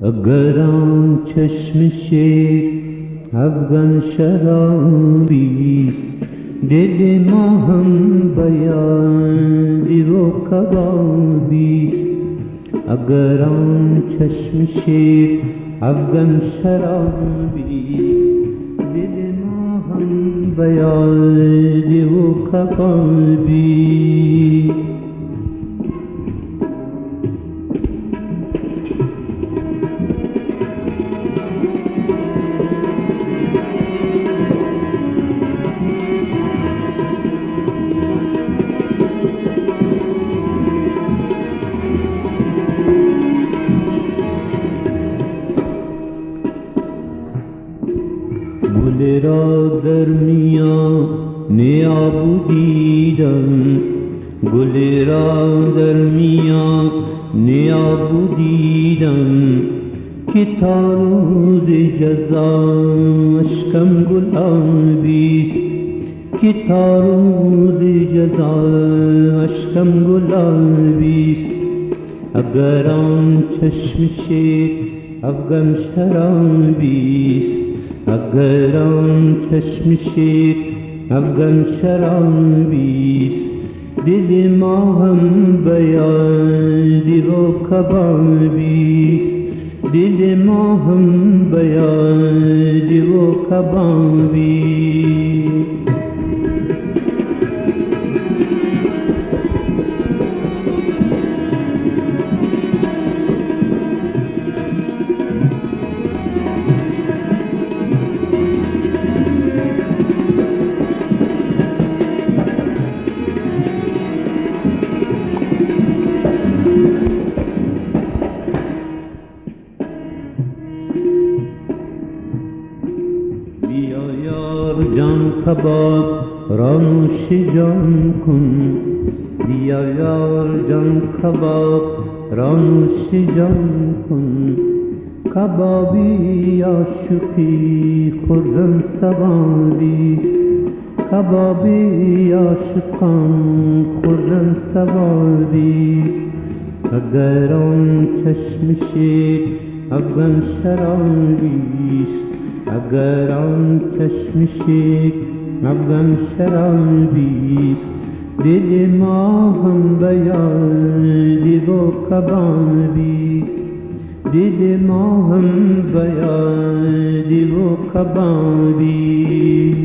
اگر آن چشم شیر افغان شرابیست، دل ما هم بیاری و کبابیست. اگر آن چشم شیر افغان شرابیست، دل ما هم بیاری و کبابیست. گل را در میان آب دیدم، گل را در میان آب دیدم، که تا روز جزا اشکم گلابیست، که تا روز جزا اشکم گلابیست. اگر آن چشم شیر افغان شرابیست، اگر آن چشم شیر افغان شرابیست، دل ما هم بیادی و کبابیست، دل ما هم بیادی و کبابیست. بیا یار جان کباب را نوش جان کن، بیا یار جان کباب را نوش جان کن. کبابی عاشقی خرم سواریست، کبابی عاشقان خرم سواریست. اگر آن چشم شیر افغان شرابیست، اگر آن چشم شیر افغان شرابیست، دل ما هم بیادی و کبابیست، دل ما هم بیادی و کبابیست.